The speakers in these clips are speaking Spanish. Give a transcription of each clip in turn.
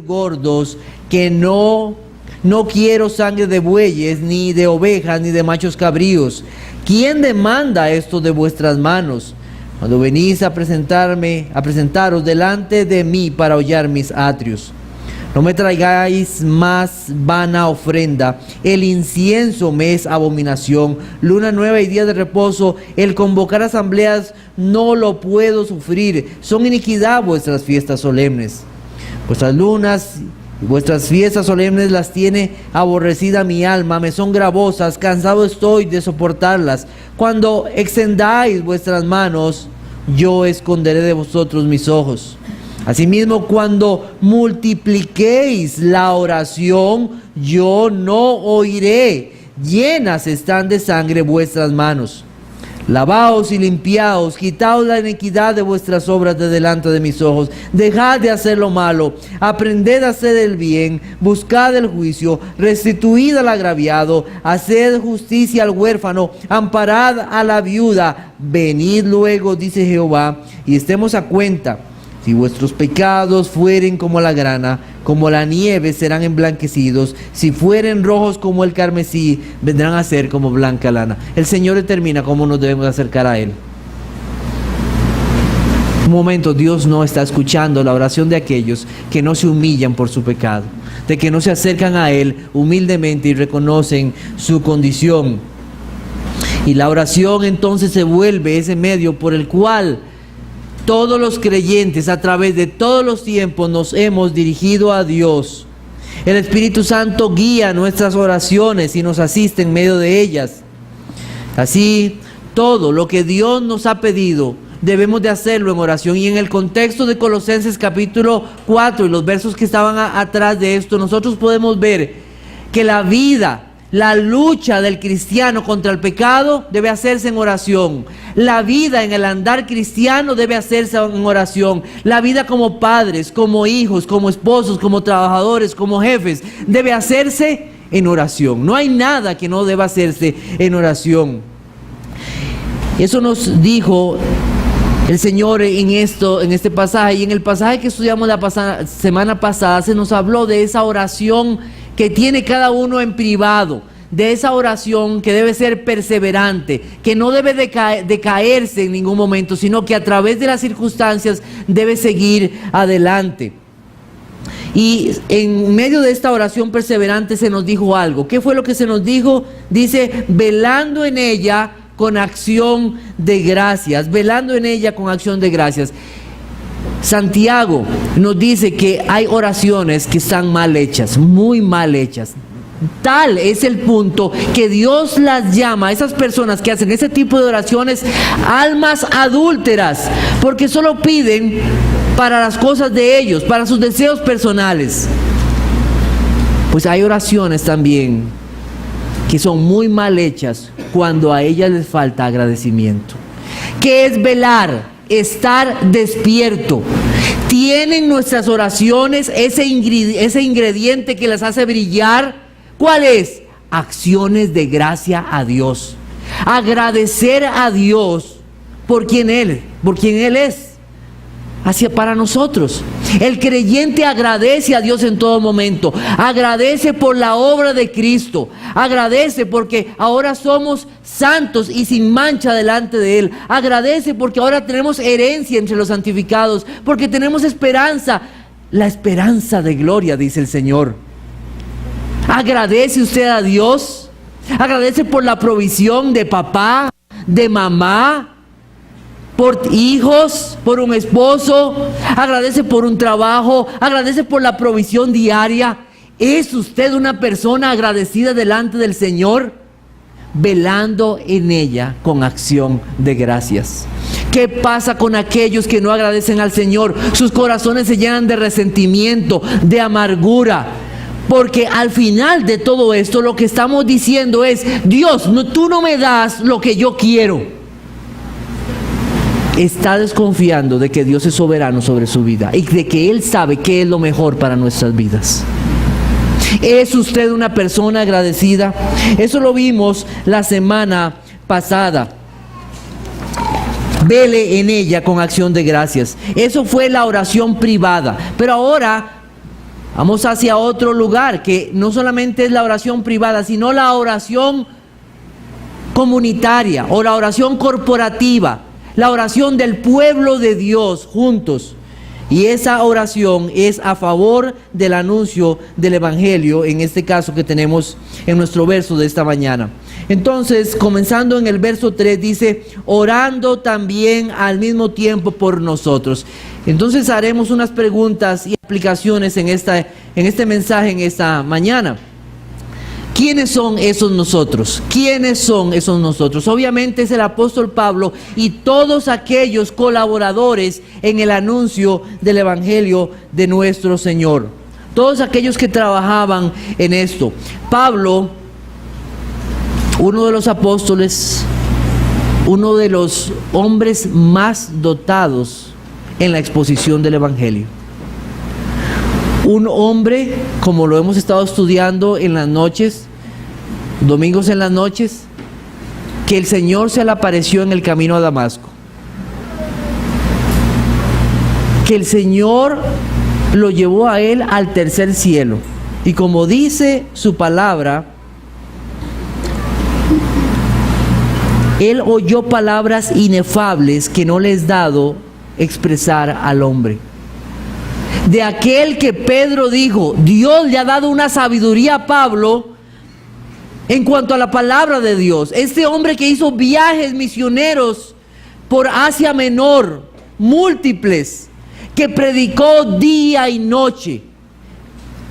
Gordos, que no quiero sangre de bueyes, ni de ovejas, ni de machos cabríos. ¿Quién demanda esto de vuestras manos? Cuando venís a presentaros delante de mí para hollar mis atrios. No me traigáis más vana ofrenda. El incienso me es abominación. Luna nueva y día de reposo, el convocar asambleas no lo puedo sufrir. Son iniquidad vuestras fiestas solemnes. Vuestras lunas y vuestras fiestas solemnes las tiene aborrecida mi alma, me son gravosas, cansado estoy de soportarlas. Cuando extendáis vuestras manos, yo esconderé de vosotros mis ojos. Asimismo, cuando multipliquéis la oración, yo no oiré. Llenas están de sangre vuestras manos. Lavaos y limpiaos, quitaos la iniquidad de vuestras obras de delante de mis ojos. Dejad de hacer lo malo, aprended a hacer el bien, buscad el juicio, restituid al agraviado, haced justicia al huérfano, amparad a la viuda. Venid luego, dice Jehová, y estemos a cuenta. Si vuestros pecados fueren como la grana, como la nieve serán emblanquecidos. Si fueren rojos como el carmesí, vendrán a ser como blanca lana. El Señor determina cómo nos debemos acercar a Él. Un momento, Dios no está escuchando la oración de aquellos que no se humillan por su pecado, de que no se acercan a Él humildemente y reconocen su condición. Y la oración entonces se vuelve ese medio por el cual todos los creyentes a través de todos los tiempos nos hemos dirigido a Dios. El Espíritu Santo guía nuestras oraciones y nos asiste en medio de ellas. Así, todo lo que Dios nos ha pedido, debemos de hacerlo en oración. Y en el contexto de Colosenses capítulo 4 y los versos que estaban atrás de esto, nosotros podemos ver que la vida, la lucha del cristiano contra el pecado debe hacerse en oración. La vida en el andar cristiano debe hacerse en oración. La vida como padres, como hijos, como esposos, como trabajadores, como jefes, debe hacerse en oración. No hay nada que no deba hacerse en oración. Eso nos dijo el Señor en este pasaje. Y en el pasaje que estudiamos la semana pasada se nos habló de esa oración que tiene cada uno en privado, de esa oración que debe ser perseverante, que no debe decaerse en ningún momento, sino que a través de las circunstancias debe seguir adelante. Y en medio de esta oración perseverante se nos dijo algo. ¿Qué fue lo que se nos dijo? Dice, velando en ella con acción de gracias, velando en ella con acción de gracias. Santiago nos dice que hay oraciones que están mal hechas, muy mal hechas. Tal es el punto que Dios las llama a esas personas que hacen ese tipo de oraciones almas adúlteras, porque solo piden para las cosas de ellos, para sus deseos personales. Pues hay oraciones también que son muy mal hechas cuando a ellas les falta agradecimiento. ¿Qué es velar? Estar despierto. ¿Tienen nuestras oraciones ese ingrediente que las hace brillar? ¿Cuál es? Acciones de gracia a Dios. Agradecer a Dios por quien Él es para nosotros. El creyente agradece a Dios en todo momento. Agradece por la obra de Cristo. Agradece porque ahora somos santos y sin mancha delante de Él. Agradece porque ahora tenemos herencia entre los santificados. Porque tenemos esperanza. La esperanza de gloria, dice el Señor. ¿Agradece usted a Dios? ¿Agradece por la provisión de papá, de mamá, por hijos, por un esposo? ¿Agradece por un trabajo? ¿Agradece por la provisión diaria? ¿Es usted una persona agradecida delante del Señor? Velando en ella con acción de gracias. ¿Qué pasa con aquellos que no agradecen al Señor? Sus corazones se llenan de resentimiento, de amargura. Porque al final de todo esto lo que estamos diciendo es: Dios, tú no me das lo que yo quiero. Está desconfiando de que Dios es soberano sobre su vida y de que Él sabe qué es lo mejor para nuestras vidas. ¿Es usted una persona agradecida? Eso lo vimos la semana pasada. Vele en ella con acción de gracias. Eso fue la oración privada. Pero ahora Vamos hacia otro lugar, que no solamente es la oración privada, sino la oración comunitaria o la oración corporativa, la oración del pueblo de Dios juntos. Y esa oración es a favor del anuncio del Evangelio, en este caso que tenemos en nuestro verso de esta mañana. Entonces, comenzando en el verso 3, dice, orando también al mismo tiempo por nosotros. Entonces haremos unas preguntas y aplicaciones en este mensaje en esta mañana. ¿Quiénes son esos nosotros? ¿Quiénes son esos nosotros? Obviamente es el apóstol Pablo y todos aquellos colaboradores en el anuncio del Evangelio de nuestro Señor. Todos aquellos que trabajaban en esto. Pablo, uno de los apóstoles, uno de los hombres más dotados en la exposición del Evangelio. Un hombre, como lo hemos estado estudiando en las noches, domingos en las noches, que el Señor se le apareció en el camino a Damasco. Que el Señor lo llevó a él al tercer cielo. Y como dice su palabra, él oyó palabras inefables que no le es dado expresar al hombre. De aquel que Pedro dijo, Dios le ha dado una sabiduría a Pablo en cuanto a la palabra de Dios. Este hombre que hizo viajes misioneros por Asia Menor, múltiples, que predicó día y noche.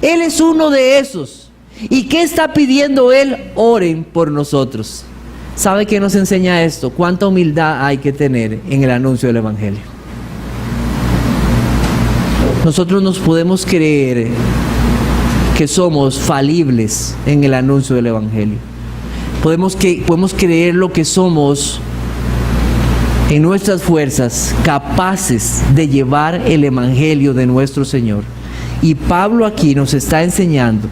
Él es uno de esos. ¿Y qué está pidiendo él? Oren por nosotros. ¿Sabe qué nos enseña esto? ¿Cuánta humildad hay que tener en el anuncio del Evangelio? Nosotros nos podemos creer que somos falibles en el anuncio del Evangelio. Podemos creer lo que somos en nuestras fuerzas, capaces de llevar el Evangelio de nuestro Señor. Y Pablo aquí nos está enseñando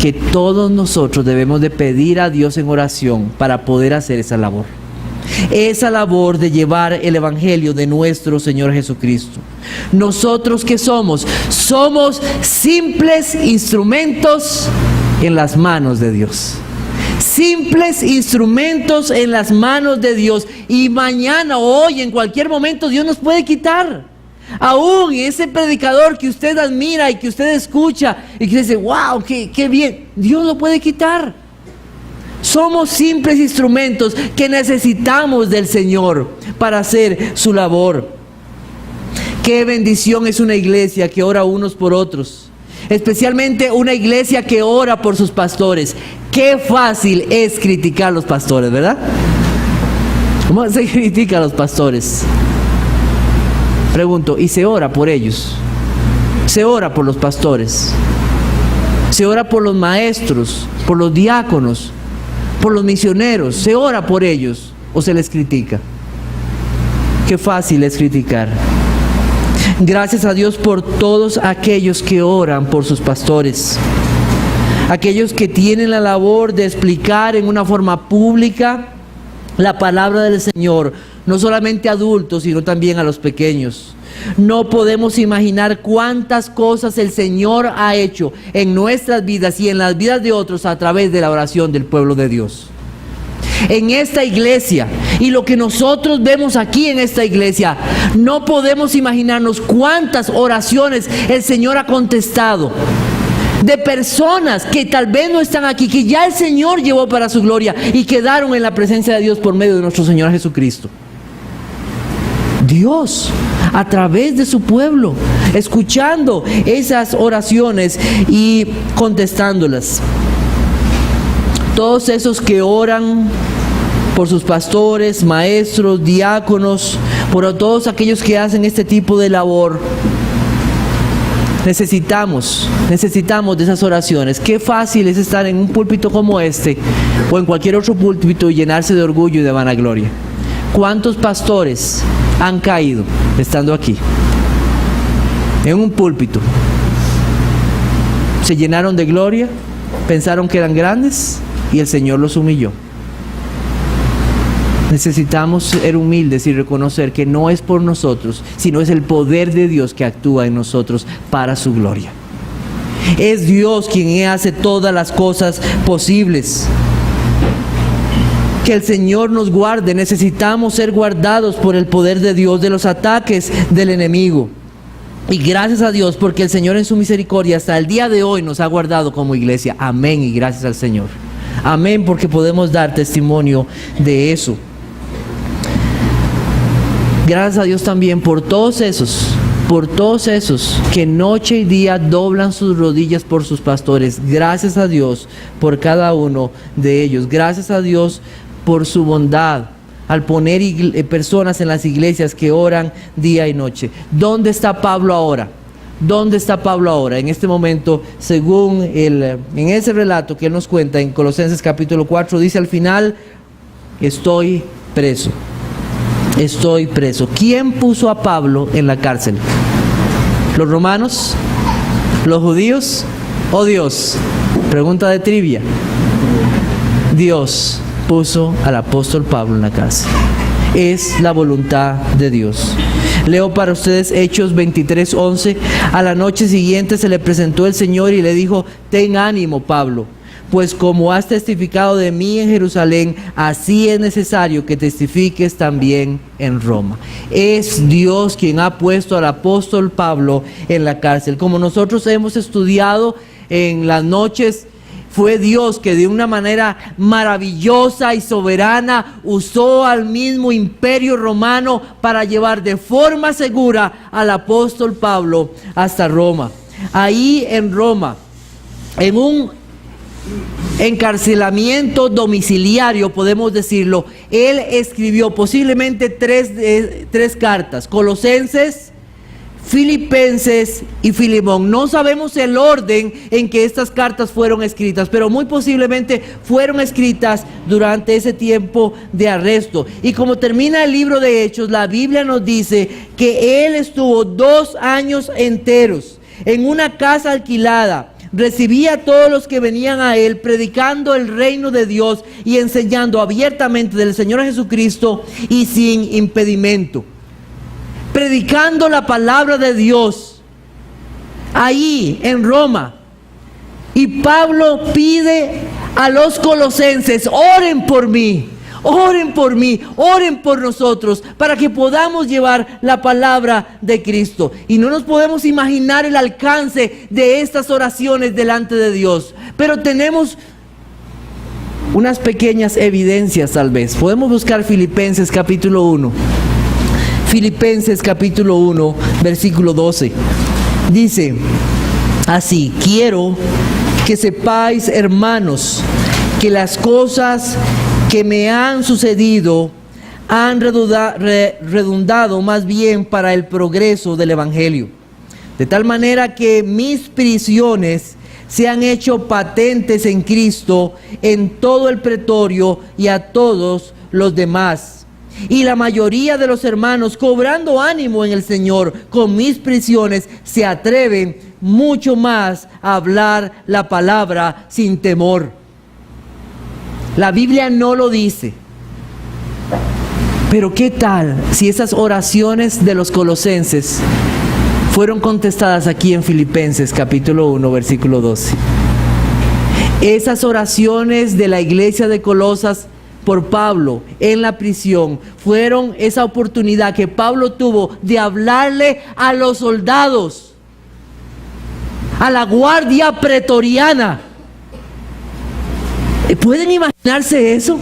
que todos nosotros debemos de pedir a Dios en oración para poder hacer esa labor. Esa labor de llevar el Evangelio de nuestro Señor Jesucristo. Nosotros ¿qué somos? Somos simples instrumentos en las manos de Dios. Simples instrumentos en las manos de Dios. Y mañana, hoy, en cualquier momento, Dios nos puede quitar. Aún ese predicador que usted admira y que usted escucha y que dice, wow, qué bien, Dios lo puede quitar. Somos simples instrumentos que necesitamos del Señor para hacer su labor. Qué bendición es una iglesia que ora unos por otros, especialmente una iglesia que ora por sus pastores. Qué fácil es criticar a los pastores, ¿verdad? ¿Cómo se critica a los pastores? Pregunto, ¿y se ora por ellos? Se ora por los pastores, se ora por los maestros, por los diáconos, por los misioneros. ¿Se ora por ellos o se les critica? Qué fácil es criticar. Gracias a Dios por todos aquellos que oran por sus pastores, aquellos que tienen la labor de explicar en una forma pública la palabra del Señor, no solamente a adultos, sino también a los pequeños. No podemos imaginar cuántas cosas el Señor ha hecho en nuestras vidas y en las vidas de otros a través de la oración del pueblo de Dios. En esta iglesia, y lo que nosotros vemos aquí en esta iglesia, no podemos imaginarnos cuántas oraciones el Señor ha contestado de personas que tal vez no están aquí, que ya el Señor llevó para su gloria y quedaron en la presencia de Dios por medio de nuestro Señor Jesucristo. Dios, a través de su pueblo, escuchando esas oraciones y contestándolas. Todos esos que oran por sus pastores, maestros, diáconos, por todos aquellos que hacen este tipo de labor, necesitamos de esas oraciones. Qué fácil es estar en un púlpito como este o en cualquier otro púlpito y llenarse de orgullo y de vanagloria. ¿Cuántos pastores han caído estando aquí en un púlpito? Se llenaron de gloria, pensaron que eran grandes y el Señor los humilló. Necesitamos ser humildes y reconocer que no es por nosotros, sino es el poder de Dios que actúa en nosotros para su gloria. Es Dios quien hace todas las cosas posibles. Que el Señor nos guarde. Necesitamos ser guardados por el poder de Dios de los ataques del enemigo. Y gracias a Dios porque el Señor en su misericordia hasta el día de hoy nos ha guardado como iglesia. Amén y gracias al Señor. Amén porque podemos dar testimonio de eso. Gracias a Dios también por todos esos que noche y día doblan sus rodillas por sus pastores. Gracias a Dios por cada uno de ellos. Gracias a Dios por su bondad al poner personas en las iglesias que oran día y noche. ¿Dónde está Pablo ahora? ¿Dónde está Pablo ahora? En este momento, según en ese relato que él nos cuenta en Colosenses capítulo 4, dice al final: estoy preso. Estoy preso. ¿Quién puso a Pablo en la cárcel? ¿Los romanos? ¿Los judíos? ¿O Dios? Pregunta de trivia. Dios puso al apóstol Pablo en la cárcel. Es la voluntad de Dios. Leo para ustedes Hechos 23:11. A la noche siguiente se le presentó el Señor y le dijo: ten ánimo, Pablo, pues como has testificado de mí en Jerusalén, así es necesario que testifiques también en Roma. Es Dios quien ha puesto al apóstol Pablo en la cárcel. Como nosotros hemos estudiado en las noches, fue Dios que de una manera maravillosa y soberana usó al mismo imperio romano para llevar de forma segura al apóstol Pablo hasta Roma. Ahí en Roma, en un encarcelamiento domiciliario, podemos decirlo, él escribió posiblemente tres cartas: Colosenses, Filipenses y Filemón. No sabemos el orden en que estas cartas fueron escritas, pero muy posiblemente fueron escritas durante ese tiempo de arresto. Y como termina el libro de Hechos, la Biblia nos dice que él estuvo 2 años enteros en una casa alquilada. Recibía a todos los que venían a él, predicando el reino de Dios y enseñando abiertamente del Señor Jesucristo y sin impedimento. Predicando la palabra de Dios ahí en Roma. Y Pablo pide a los colosenses: oren por mí, oren por mí, oren por nosotros, para que podamos llevar la palabra de Cristo. Y no nos podemos imaginar el alcance de estas oraciones delante de Dios, pero tenemos unas pequeñas evidencias tal vez. Podemos buscar Filipenses capítulo 1. Filipenses capítulo 1, versículo 12. Dice así: quiero que sepáis, hermanos, que las cosas que me han sucedido han redundado más bien para el progreso del Evangelio, de tal manera que mis prisiones se han hecho patentes en Cristo en todo el pretorio y a todos los demás. Y la mayoría de los hermanos, cobrando ánimo en el Señor con mis prisiones, se atreven mucho más a hablar la palabra sin temor. La Biblia no lo dice, pero ¿qué tal si esas oraciones de los colosenses fueron contestadas aquí en Filipenses capítulo 1, versículo 12? Esas oraciones de la iglesia de Colosas por Pablo en la prisión fueron esa oportunidad que Pablo tuvo de hablarle a los soldados, a la guardia pretoriana. ¿Pueden imaginarse eso?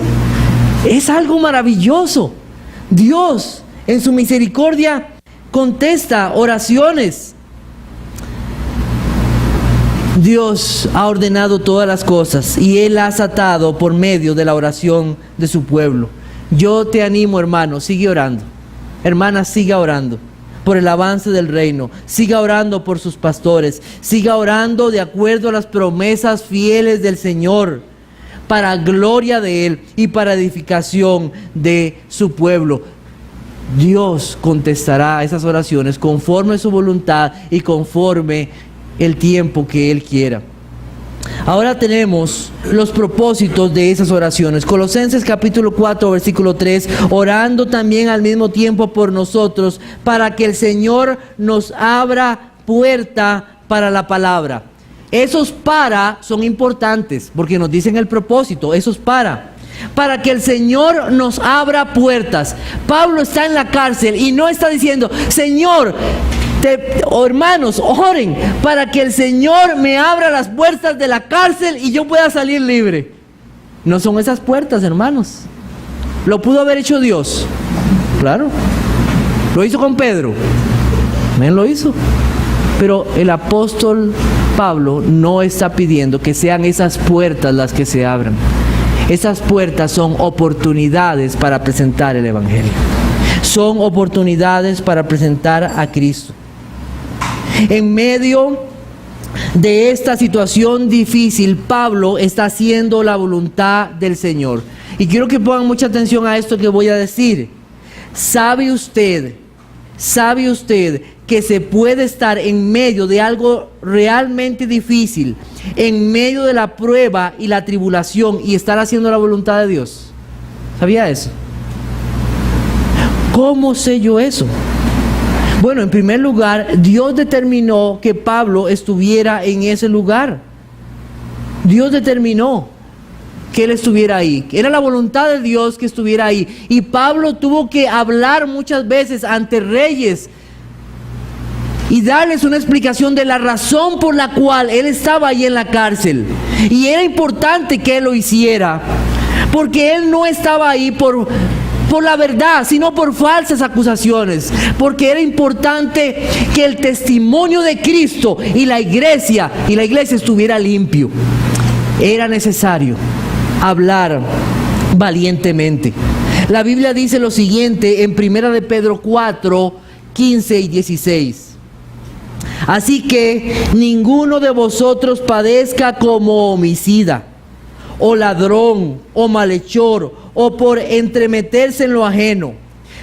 Es algo maravilloso. Dios en su misericordia contesta oraciones. Dios ha ordenado todas las cosas y Él las ha atado por medio de la oración de su pueblo. Yo te animo, hermano, sigue orando. Hermana, siga orando por el avance del reino. Siga orando por sus pastores. Siga orando de acuerdo a las promesas fieles del Señor, para gloria de Él y para edificación de su pueblo. Dios contestará esas oraciones conforme a su voluntad y conforme el tiempo que Él quiera. Ahora tenemos los propósitos de esas oraciones. Colosenses capítulo 4, versículo 3, orando también al mismo tiempo por nosotros, para que el Señor nos abra puerta para la palabra. Esos para son importantes, porque nos dicen el propósito, esos para que el Señor nos abra puertas. Pablo está en la cárcel y no está diciendo, Señor, hermanos, oren para que el Señor me abra las puertas de la cárcel y yo pueda salir libre. No son esas puertas, hermanos. ¿Lo pudo haber hecho Dios? Claro. Lo hizo con Pedro. Él lo hizo. Pero el apóstol Pablo no está pidiendo que sean esas puertas las que se abran. Esas puertas son oportunidades para presentar el Evangelio. Son oportunidades para presentar a Cristo. En medio de esta situación difícil, Pablo está haciendo la voluntad del Señor. Y quiero que pongan mucha atención a esto que voy a decir. ¿Sabe usted que se puede estar en medio de algo realmente difícil, en medio de la prueba y la tribulación, y estar haciendo la voluntad de Dios? ¿Sabía eso? ¿Cómo sé yo eso? Bueno, en primer lugar, Dios determinó que Pablo estuviera en ese lugar. Dios determinó que él estuviera ahí. Era la voluntad de Dios que estuviera ahí. Y Pablo tuvo que hablar muchas veces ante reyes y darles una explicación de la razón por la cual él estaba ahí en la cárcel. Y era importante que él lo hiciera, porque él no estaba ahí por la verdad, sino por falsas acusaciones, porque era importante que el testimonio de Cristo y la iglesia estuviera limpio. Era necesario hablar valientemente. La Biblia dice lo siguiente en 1 de Pedro 4, 15 y 16. Así que ninguno de vosotros padezca como homicida, o ladrón, o malhechor, o por entremeterse en lo ajeno.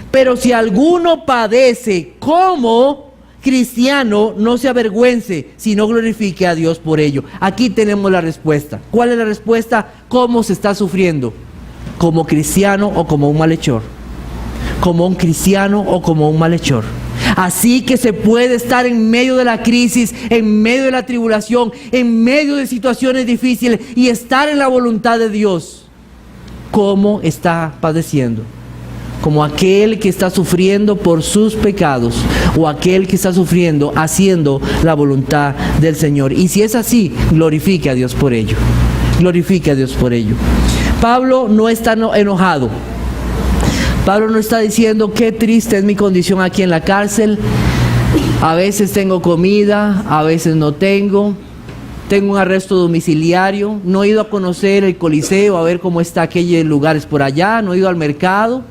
Pero si alguno padece como cristiano, no se avergüence, sino glorifique a Dios por ello. Aquí tenemos la respuesta. ¿Cuál es la respuesta? ¿Cómo se está sufriendo? ¿Como cristiano o como un malhechor? ¿Como un cristiano o como un malhechor? Así que se puede estar en medio de la crisis, en medio de la tribulación, en medio de situaciones difíciles y estar en la voluntad de Dios. ¿Cómo está padeciendo? Como aquel que está sufriendo por sus pecados, o aquel que está sufriendo haciendo la voluntad del Señor. Y si es así, glorifique a Dios por ello. Glorifique a Dios por ello. Pablo no está enojado. Pablo no está diciendo qué triste es mi condición aquí en la cárcel. A veces tengo comida, a veces no tengo. Tengo un arresto domiciliario. No he ido a conocer el Coliseo, a ver cómo está aquellos lugares por allá. No he ido al mercado.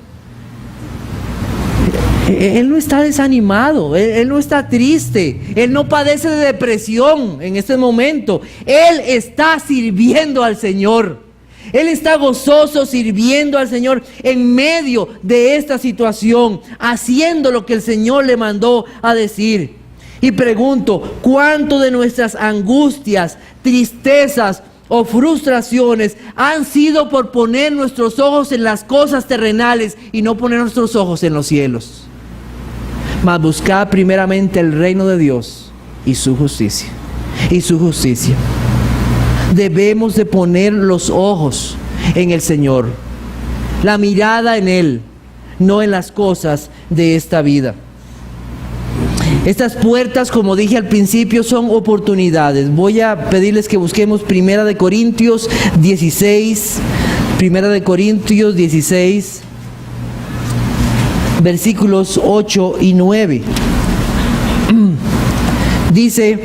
Él no está desanimado, él no está triste, él no padece de depresión en este momento. Él está sirviendo al Señor. Él está gozoso sirviendo al Señor en medio de esta situación, haciendo lo que el Señor le mandó a decir. Y pregunto, ¿cuánto de nuestras angustias, tristezas o frustraciones han sido por poner nuestros ojos en las cosas terrenales y no poner nuestros ojos en los cielos? Mas buscad primeramente el reino de Dios y su justicia. Y su justicia. Debemos de poner los ojos en el Señor, la mirada en Él, no en las cosas de esta vida. Estas puertas, como dije al principio, son oportunidades. Voy a pedirles que busquemos 1 Corintios 16, 1 Corintios 16, versículos 8 y 9. Dice,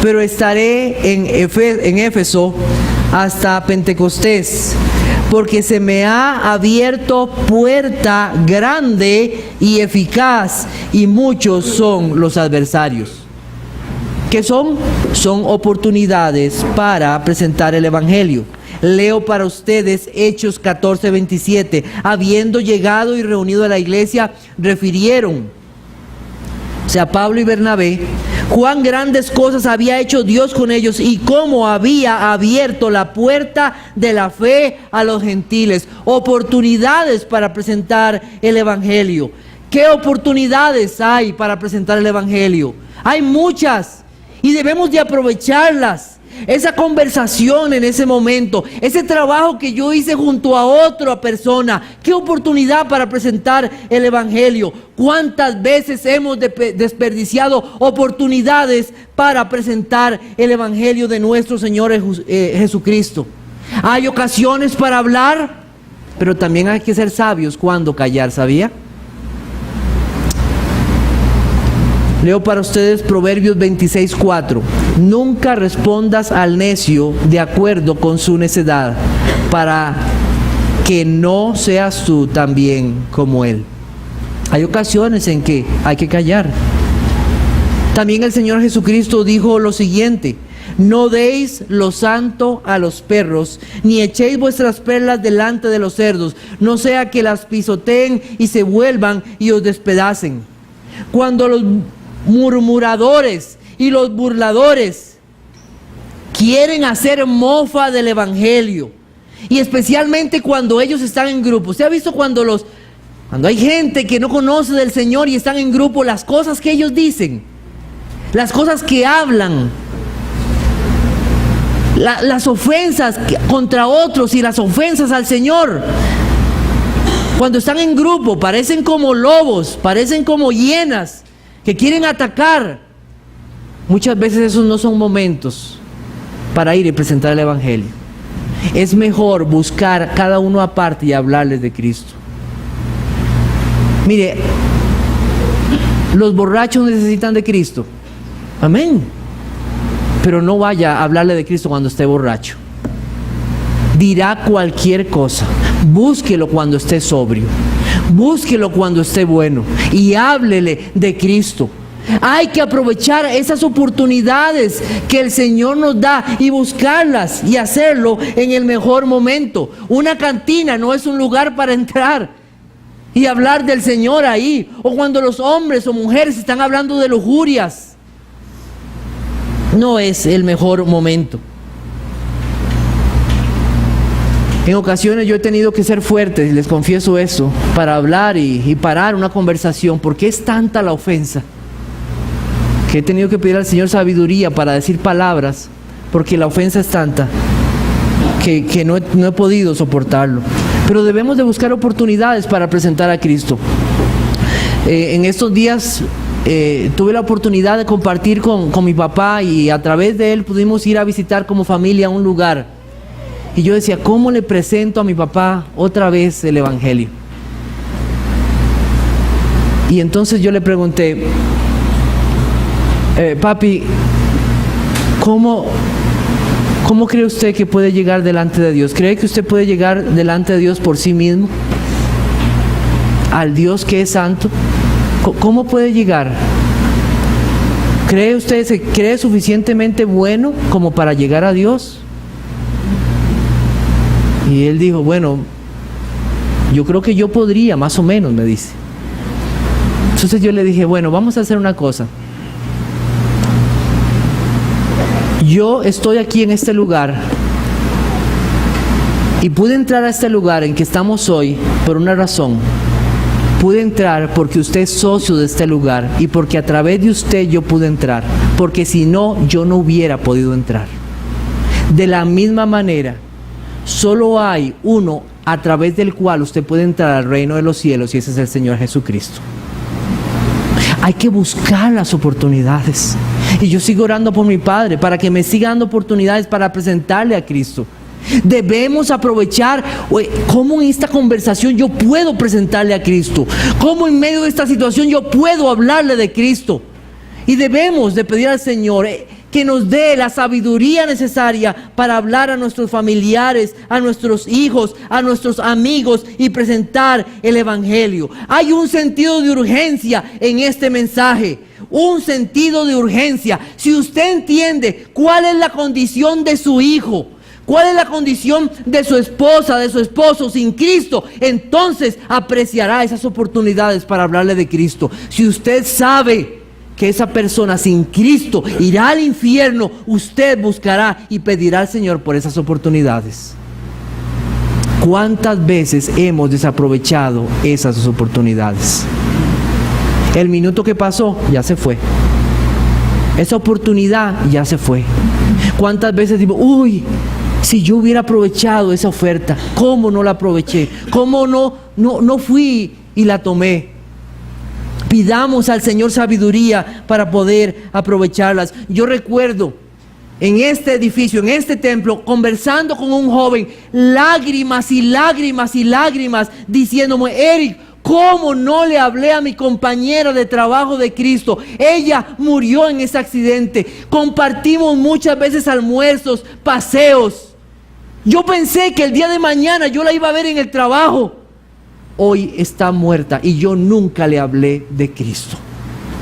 pero estaré en Éfeso hasta Pentecostés, porque se me ha abierto puerta grande y eficaz, y muchos son los adversarios. ¿Qué son? Son oportunidades para presentar el Evangelio. Leo para ustedes Hechos 14, 27. Habiendo llegado y reunido a la iglesia, refirieron o sea, Pablo y Bernabé, cuán grandes cosas había hecho Dios con ellos y cómo había abierto la puerta de la fe a los gentiles. Oportunidades para presentar el Evangelio. ¿Qué oportunidades hay para presentar el Evangelio? Hay muchas y debemos de aprovecharlas. Esa conversación en ese momento, ese trabajo que yo hice junto a otra persona, qué oportunidad para presentar el Evangelio. ¿Cuántas veces hemos desperdiciado oportunidades para presentar el Evangelio de nuestro Señor Jesucristo? Hay ocasiones para hablar, pero también hay que ser sabios cuando callar, ¿sabía? Leo para ustedes Proverbios 26:4. Nunca respondas al necio de acuerdo con su necedad, para que no seas tú también como él. Hay ocasiones en que hay que callar. También el Señor Jesucristo dijo lo siguiente: no deis lo santo a los perros, ni echéis vuestras perlas delante de los cerdos, no sea que las pisoteen y se vuelvan y os despedacen. Cuando los murmuradores y los burladores quieren hacer mofa del Evangelio, y especialmente cuando ellos están en grupo. ¿Usted ha visto cuando hay gente que no conoce del Señor y están en grupo, las cosas que ellos dicen, las cosas que hablan, las ofensas contra otros y las ofensas al Señor? Cuando están en grupo parecen como lobos, parecen como hienas que quieren atacar. Muchas veces esos no son momentos para ir y presentar el Evangelio. Es mejor buscar cada uno aparte y hablarles de Cristo. Mire, los borrachos necesitan de Cristo. Amén. Pero no vaya a hablarle de Cristo cuando esté borracho. Dirá cualquier cosa. Búsquelo cuando esté sobrio. Búsquelo cuando esté bueno y háblele de Cristo. Hay que aprovechar esas oportunidades que el Señor nos da y buscarlas y hacerlo en el mejor momento. Una cantina no es un lugar para entrar y hablar del Señor ahí, o cuando los hombres o mujeres están hablando de lujurias. No es el mejor momento. En ocasiones yo he tenido que ser fuerte, les confieso eso, para hablar y parar una conversación, porque es tanta la ofensa que he tenido que pedir al Señor sabiduría para decir palabras, porque la ofensa es tanta que no he podido soportarlo. Pero debemos de buscar oportunidades para presentar a Cristo. En estos días tuve la oportunidad de compartir con mi papá, y a través de él pudimos ir a visitar como familia un lugar. Y yo decía, ¿cómo le presento a mi papá otra vez el Evangelio? Y entonces yo le pregunté, papi, ¿cómo cree usted que puede llegar delante de Dios? ¿Cree que usted puede llegar delante de Dios por sí mismo? Al Dios que es santo. ¿Cómo puede llegar? ¿Cree usted, se cree suficientemente bueno como para llegar a Dios? Y él dijo, bueno, yo creo que yo podría, más o menos, me dice. Entonces yo le dije, bueno, vamos a hacer una cosa. Yo estoy aquí en este lugar y pude entrar a este lugar en que estamos hoy por una razón. Pude entrar porque usted es socio de este lugar y porque a través de usted yo pude entrar, porque si no, yo no hubiera podido entrar. De la misma manera, solo hay uno a través del cual usted puede entrar al reino de los cielos, y ese es el Señor Jesucristo. Hay que buscar las oportunidades. Y yo sigo orando por mi padre para que me siga dando oportunidades para presentarle a Cristo. Debemos aprovechar cómo en esta conversación yo puedo presentarle a Cristo, cómo en medio de esta situación yo puedo hablarle de Cristo. Y debemos de pedir al Señor que nos dé la sabiduría necesaria para hablar a nuestros familiares, a nuestros hijos, a nuestros amigos y presentar el Evangelio. Hay un sentido de urgencia en este mensaje, un sentido de urgencia. Si usted entiende cuál es la condición de su hijo, cuál es la condición de su esposa, de su esposo sin Cristo, entonces apreciará esas oportunidades para hablarle de Cristo. Si usted sabe que esa persona sin Cristo irá al infierno, usted buscará y pedirá al Señor por esas oportunidades. ¿Cuántas veces hemos desaprovechado esas oportunidades? El minuto que pasó ya se fue. Esa oportunidad ya se fue. ¿Cuántas veces digo, uy, si yo hubiera aprovechado esa oferta, cómo no la aproveché? ¿Cómo no fui y la tomé? Pidamos al Señor sabiduría para poder aprovecharlas. Yo recuerdo en este edificio, en este templo, conversando con un joven, lágrimas y lágrimas y lágrimas, diciéndome, Eric, ¿cómo no le hablé a mi compañera de trabajo de Cristo? Ella murió en ese accidente. Compartimos muchas veces almuerzos, paseos. Yo pensé que el día de mañana yo la iba a ver en el trabajo. Hoy está muerta y yo nunca le hablé de Cristo.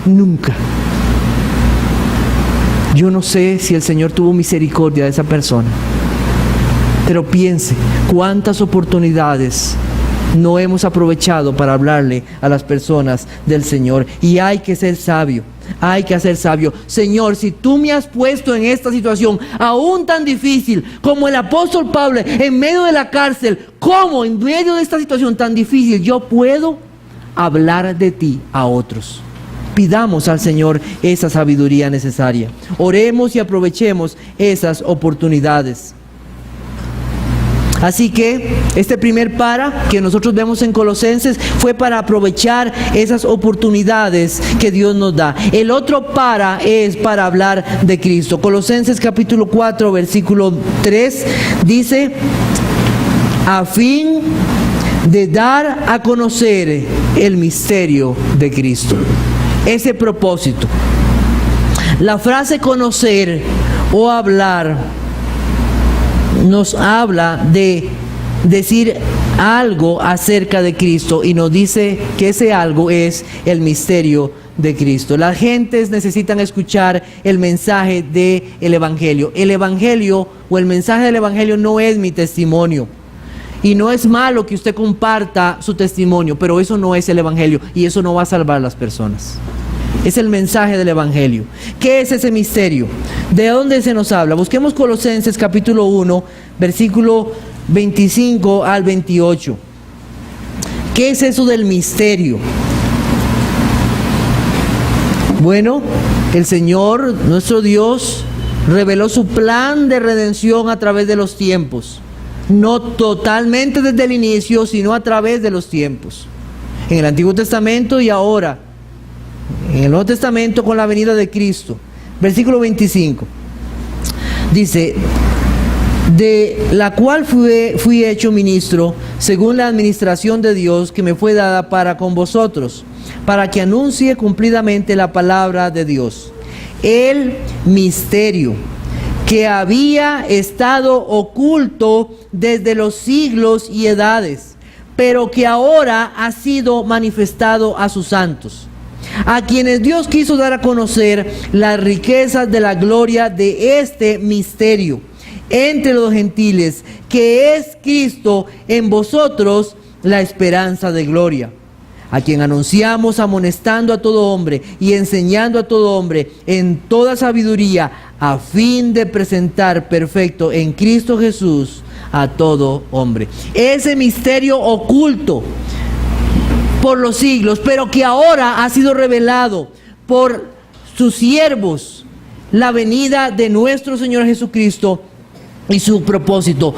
Nunca. Yo no sé si el Señor tuvo misericordia de esa persona. Pero piense, cuántas oportunidades no hemos aprovechado para hablarle a las personas del Señor. Y hay que ser sabio, hay que ser sabio. Señor, si tú me has puesto en esta situación aún tan difícil como el apóstol Pablo en medio de la cárcel, ¿cómo en medio de esta situación tan difícil yo puedo hablar de ti a otros? Pidamos al Señor esa sabiduría necesaria. Oremos y aprovechemos esas oportunidades. Así que este primer para que nosotros vemos en Colosenses fue para aprovechar esas oportunidades que Dios nos da. El otro para es para hablar de Cristo. Colosenses capítulo 4 versículo 3 dice, a fin de dar a conocer el misterio de Cristo. Ese propósito. La frase conocer o hablar nos habla de decir algo acerca de Cristo y nos dice que ese algo es el misterio de Cristo. Las gentes necesitan escuchar el mensaje del Evangelio. El Evangelio o el mensaje del Evangelio no es mi testimonio. Y no es malo que usted comparta su testimonio, pero eso no es el Evangelio y eso no va a salvar a las personas. Es el mensaje del Evangelio. ¿Qué es ese misterio? ¿De dónde se nos habla? Busquemos Colosenses capítulo 1, versículo 25 al 28. ¿Qué es eso del misterio? Bueno, el Señor, nuestro Dios, reveló su plan de redención a través de los tiempos. No totalmente desde el inicio, sino a través de los tiempos. En el Antiguo Testamento y ahora en el Nuevo Testamento con la venida de Cristo. Versículo 25 dice, de la cual fui hecho ministro según la administración de Dios que me fue dada para con vosotros, para que anuncie cumplidamente la palabra de Dios, el misterio que había estado oculto desde los siglos y edades, pero que ahora ha sido manifestado a sus santos, a quienes Dios quiso dar a conocer las riquezas de la gloria de este misterio entre los gentiles, que es Cristo en vosotros, la esperanza de gloria, a quien anunciamos amonestando a todo hombre y enseñando a todo hombre en toda sabiduría, a fin de presentar perfecto en Cristo Jesús a todo hombre. Ese misterio oculto por los siglos, pero que ahora ha sido revelado por sus siervos, la venida de nuestro Señor Jesucristo y su propósito.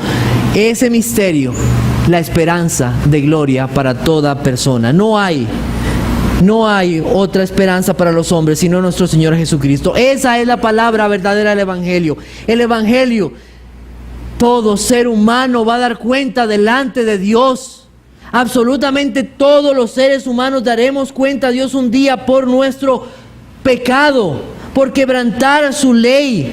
Ese misterio, la esperanza de gloria para toda persona. No hay otra esperanza para los hombres sino nuestro Señor Jesucristo. Esa es la palabra verdadera del Evangelio. El Evangelio, todo ser humano va a dar cuenta delante de Dios. Absolutamente todos los seres humanos daremos cuenta a Dios un día por nuestro pecado, por quebrantar su ley.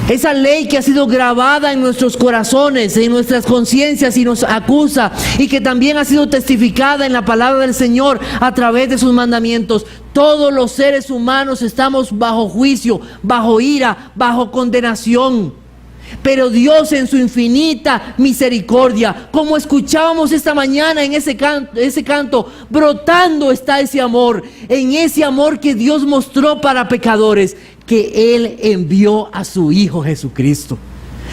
Esa ley que ha sido grabada en nuestros corazones, en nuestras conciencias y nos acusa, y que también ha sido testificada en la palabra del Señor a través de sus mandamientos. Todos los seres humanos estamos bajo juicio, bajo ira, bajo condenación. Pero Dios en su infinita misericordia, como escuchábamos esta mañana en ese canto, brotando está ese amor, en ese amor que Dios mostró para pecadores, que Él envió a su Hijo Jesucristo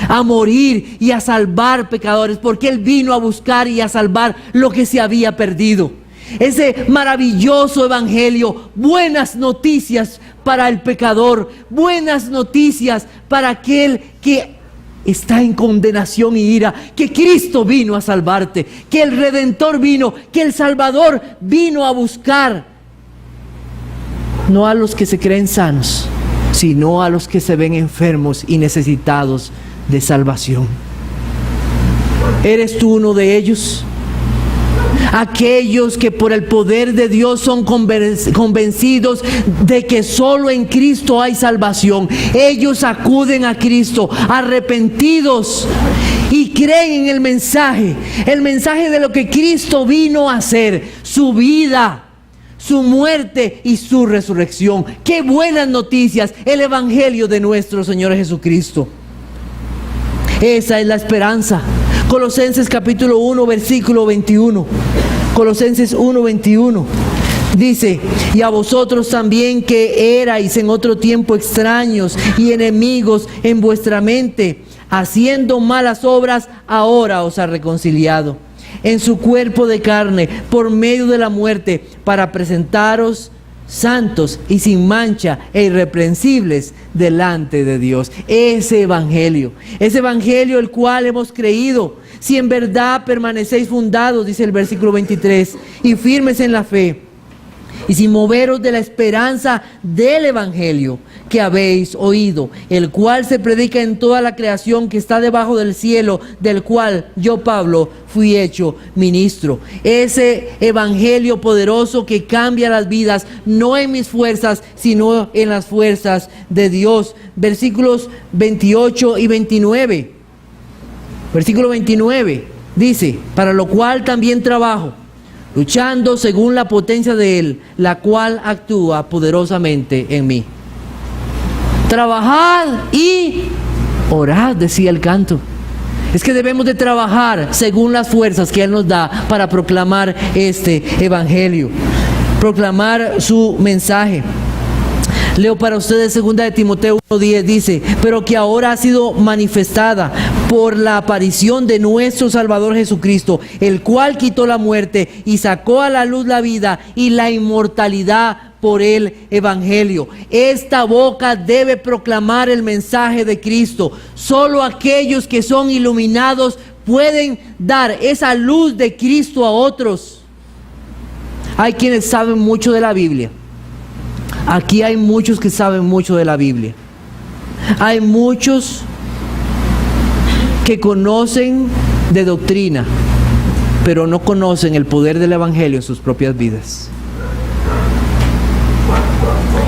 a morir y a salvar pecadores, porque Él vino a buscar y a salvar lo que se había perdido. Ese maravilloso evangelio, buenas noticias para el pecador, buenas noticias para aquel que está en condenación y ira, que Cristo vino a salvarte, que el Redentor vino, que el Salvador vino a buscar, no a los que se creen sanos, sino a los que se ven enfermos y necesitados de salvación. ¿Eres tú uno de ellos? Aquellos que por el poder de Dios son convencidos de que solo en Cristo hay salvación. Ellos acuden a Cristo arrepentidos y creen en el mensaje de lo que Cristo vino a hacer, su vida, su muerte y su resurrección. ¡Qué buenas noticias! El evangelio de nuestro Señor Jesucristo. Esa es la esperanza. Colosenses capítulo 1, versículo 21. Colosenses 1, 21. Dice: y a vosotros también, que erais en otro tiempo extraños y enemigos en vuestra mente, haciendo malas obras, ahora os ha reconciliado en su cuerpo de carne por medio de la muerte, para presentaros santos y sin mancha e irreprensibles delante de Dios. Ese evangelio el cual hemos creído, si en verdad permanecéis fundados, dice el versículo 23, y firmes en la fe, y sin moveros de la esperanza del evangelio que habéis oído, el cual se predica en toda la creación que está debajo del cielo, del cual yo, Pablo, fui hecho ministro. Ese evangelio poderoso que cambia las vidas, no en mis fuerzas, sino en las fuerzas de Dios. Versículos 28 y 29. Versículo 29 dice: para lo cual también trabajo, luchando según la potencia de Él, la cual actúa poderosamente en mí. Trabajad y orad, decía el canto. Es que debemos de trabajar según las fuerzas que Él nos da para proclamar este evangelio, proclamar su mensaje. Leo para ustedes 2 de Timoteo 1:10, dice: pero que ahora ha sido manifestada por la aparición de nuestro Salvador Jesucristo, el cual quitó la muerte y sacó a la luz la vida y la inmortalidad por el evangelio. Esta boca debe proclamar el mensaje de Cristo. Solo aquellos que son iluminados pueden dar esa luz de Cristo a otros. Hay quienes saben mucho de la Biblia. Aquí hay muchos que saben mucho de la Biblia. Hay muchos que conocen de doctrina, pero no conocen el poder del evangelio en sus propias vidas.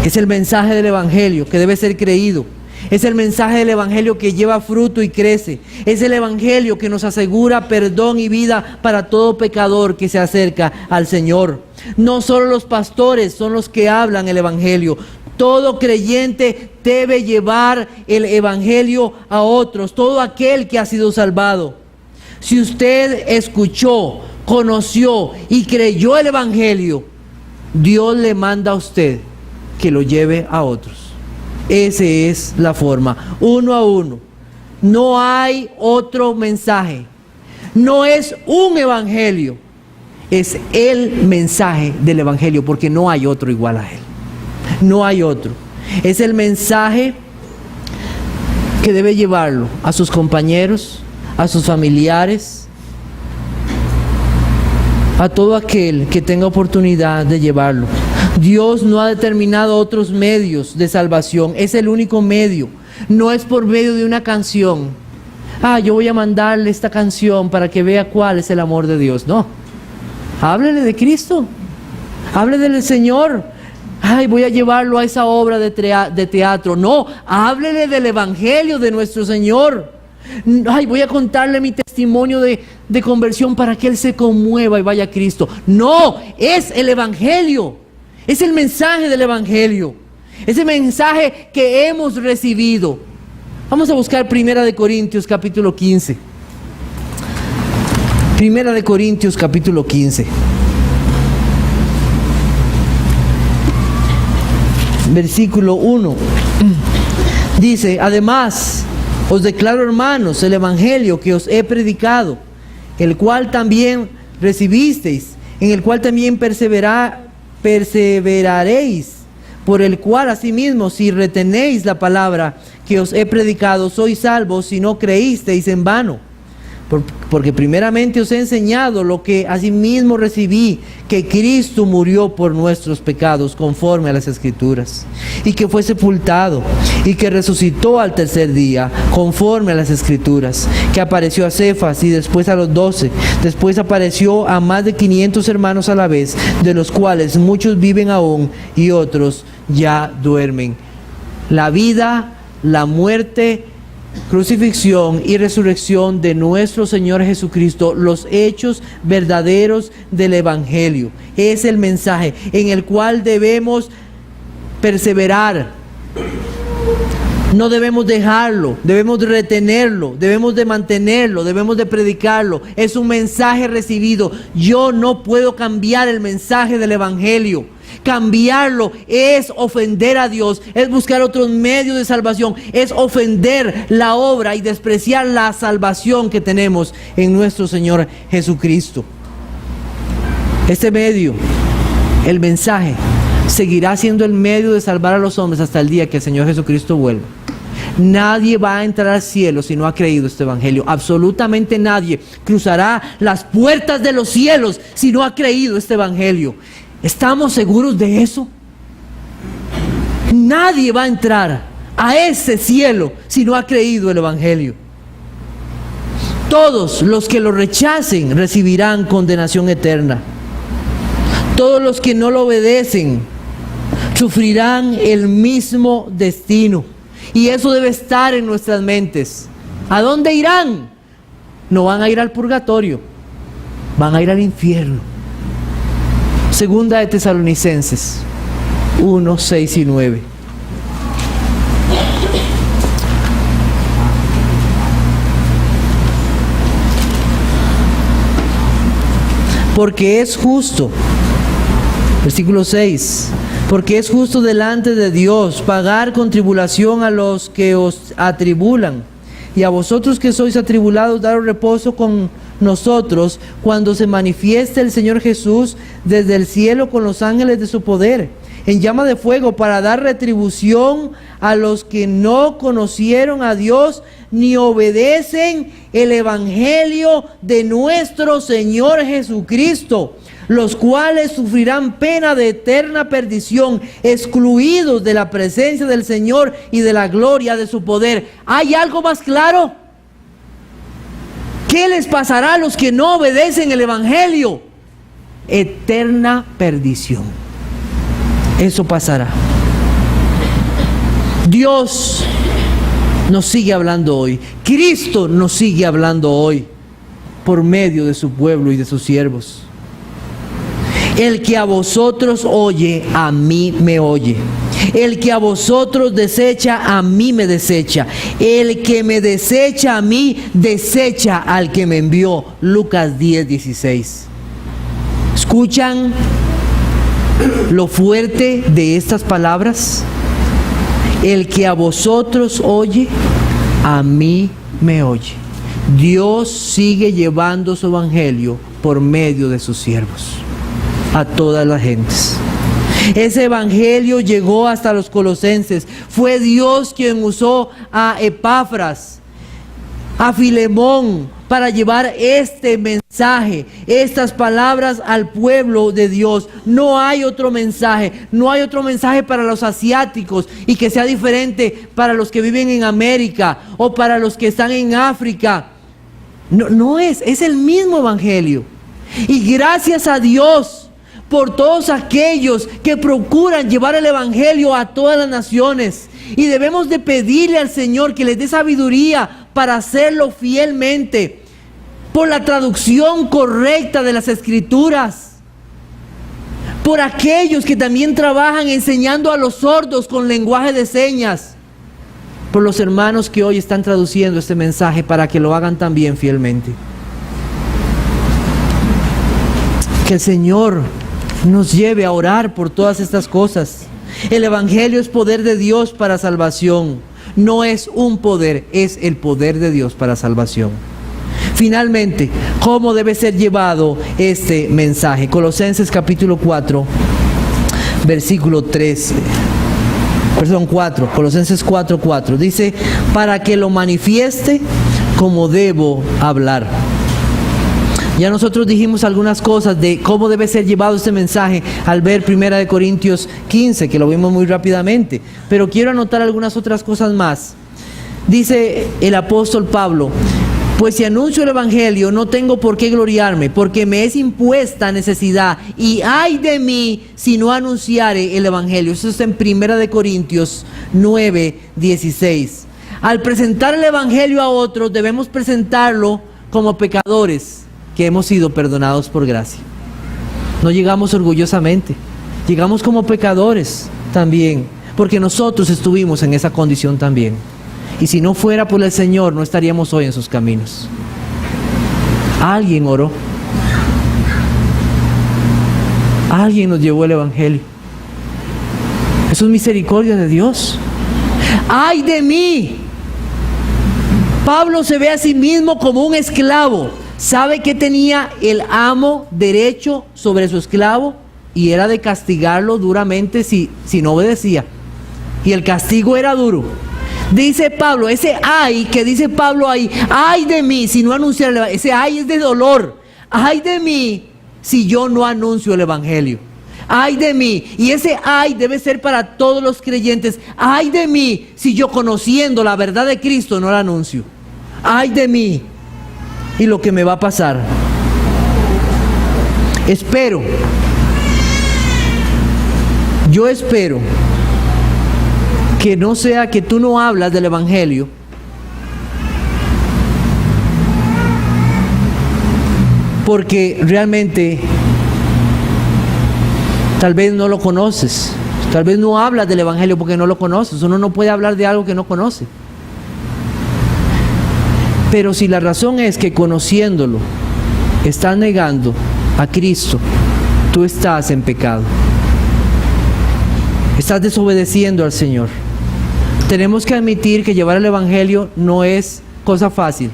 Es el mensaje del evangelio que debe ser creído. Es el mensaje del evangelio que lleva fruto y crece. Es el evangelio que nos asegura perdón y vida para todo pecador que se acerca al Señor. No solo los pastores son los que hablan el evangelio. Todo creyente debe llevar el evangelio a otros. Todo aquel que ha sido salvado. Si usted escuchó, conoció y creyó el evangelio, Dios le manda a usted que lo lleve a otros. Esa es la forma, uno a uno. No hay otro mensaje. No es un evangelio, es el mensaje del evangelio, porque no hay otro igual a él. No hay otro. Es el mensaje que debe llevarlo a sus compañeros, a sus familiares, a todo aquel que tenga oportunidad de llevarlo. Dios no ha determinado otros medios de salvación. Es el único medio. No es por medio de una canción. Yo voy a mandarle esta canción para que vea cuál es el amor de Dios. No. Háblele de Cristo. Háblele del Señor. Voy a llevarlo a esa obra de teatro. No. Háblele del evangelio de nuestro Señor. Voy a contarle mi testimonio de conversión para que Él se conmueva y vaya a Cristo. No. Es el evangelio. Es el mensaje del evangelio. Es el mensaje que hemos recibido. Vamos a buscar 1 Corintios capítulo 15. 1 Corintios capítulo 15. Versículo 1. Dice: además, os declaro, hermanos, el evangelio que os he predicado, el cual también recibisteis, en el cual también perseveraréis, por el cual asimismo, si retenéis la palabra que os he predicado, sois salvos si no creísteis en vano. Porque primeramente os he enseñado lo que asimismo recibí, que Cristo murió por nuestros pecados conforme a las Escrituras, y que fue sepultado, y que resucitó al tercer día conforme a las Escrituras, que apareció a Cefas y después a los 12, después apareció a más de 500 hermanos a la vez, de los cuales muchos viven aún y otros ya duermen. La vida, la muerte, crucifixión y resurrección de nuestro Señor Jesucristo, los hechos verdaderos del Evangelio, es el mensaje en el cual debemos perseverar. No debemos dejarlo, debemos de retenerlo, debemos de mantenerlo, debemos de predicarlo. Es un mensaje recibido. Yo no puedo cambiar el mensaje del Evangelio. Cambiarlo es ofender a Dios, es buscar otros medios de salvación, es ofender la obra y despreciar la salvación que tenemos en nuestro Señor Jesucristo. Este medio, el mensaje, seguirá siendo el medio de salvar a los hombres hasta el día que el Señor Jesucristo vuelva. Nadie va a entrar al cielo si no ha creído este evangelio. Absolutamente nadie cruzará las puertas de los cielos si no ha creído este evangelio. ¿Estamos seguros de eso? Nadie va a entrar a ese cielo si no ha creído el evangelio. Todos los que lo rechacen recibirán condenación eterna. Todos los que no lo obedecen sufrirán el mismo destino. Y eso debe estar en nuestras mentes. ¿A dónde irán? No van a ir al purgatorio, van a ir al infierno. Segunda de Tesalonicenses 1, 6 y 9. Porque es justo, versículo 6, porque es justo delante de Dios pagar con tribulación a los que os atribulan, y a vosotros que sois atribulados daros reposo con nosotros cuando se manifieste el Señor Jesús desde el cielo con los ángeles de su poder, en llama de fuego, para dar retribución a los que no conocieron a Dios ni obedecen el evangelio de nuestro Señor Jesucristo, los cuales sufrirán pena de eterna perdición, excluidos de la presencia del Señor y de la gloria de su poder. ¿Hay algo más claro? ¿Qué les pasará a los que no obedecen el evangelio? Eterna perdición. Eso pasará. Dios nos sigue hablando hoy. Cristo nos sigue hablando hoy por medio de su pueblo y de sus siervos. El que a vosotros oye, a mí me oye. El que a vosotros desecha, a mí me desecha. El que me desecha a mí, desecha al que me envió. Lucas 10, 16. ¿Escuchan lo fuerte de estas palabras? El que a vosotros oye, a mí me oye. Dios sigue llevando su evangelio por medio de sus siervos a todas las gentes. Ese evangelio llegó hasta los colosenses. Fue Dios quien usó a Epafras, a Filemón, para llevar este mensaje, estas palabras al pueblo de Dios. No hay otro mensaje, no hay otro mensaje para los asiáticos y que sea diferente para los que viven en América o para los que están en África. No es el mismo evangelio. Y gracias a Dios por todos aquellos que procuran llevar el evangelio a todas las naciones. Y debemos de pedirle al Señor que les dé sabiduría para hacerlo fielmente, por la traducción correcta de las Escrituras, por aquellos que también trabajan enseñando a los sordos con lenguaje de señas, por los hermanos que hoy están traduciendo este mensaje para que lo hagan también fielmente. Que el Señor nos lleve a orar por todas estas cosas. El Evangelio es poder de Dios para salvación. No es un poder, es el poder de Dios para salvación. Finalmente, ¿cómo debe ser llevado este mensaje? Colosenses capítulo 4, versículo 4. Colosenses 4:4. Dice, para que lo manifieste como debo hablar. Ya nosotros dijimos algunas cosas de cómo debe ser llevado este mensaje al ver 1 Corintios 15, que lo vimos muy rápidamente. Pero quiero anotar algunas otras cosas más. Dice el apóstol Pablo, pues si anuncio el Evangelio no tengo por qué gloriarme, porque me es impuesta necesidad, y ay de mí si no anunciare el Evangelio. Eso está en 1 Corintios 9:16. Al presentar el Evangelio a otros, debemos presentarlo como pecadores que hemos sido perdonados por gracia. No llegamos orgullosamente, llegamos como pecadores también, porque nosotros estuvimos en esa condición también. Y si no fuera por el Señor, no estaríamos hoy en sus caminos. Alguien oró. Alguien nos llevó el Evangelio. Eso es misericordia de Dios. ¡Ay de mí! Pablo se ve a sí mismo como un esclavo. ¿Sabe que tenía el amo derecho sobre su esclavo? Y era de castigarlo duramente si no obedecía. Y el castigo era duro. Dice Pablo, ese ay que dice Pablo ahí, ay de mí si no anunciar el Evangelio. Ese ay es de dolor. Ay de mí si yo no anuncio el Evangelio. Ay de mí. Y ese ay debe ser para todos los creyentes. Ay de mí si yo, conociendo la verdad de Cristo, no la anuncio. Ay de mí y lo que me va a pasar. Yo espero que no sea que tú no hablas del Evangelio porque realmente tal vez no lo conoces. Tal vez no hablas del Evangelio porque no lo conoces. Uno no puede hablar de algo que no conoce. Pero si la razón es que conociéndolo estás negando a Cristo, tú estás en pecado. Estás desobedeciendo al Señor. Tenemos que admitir que llevar el Evangelio no es cosa fácil.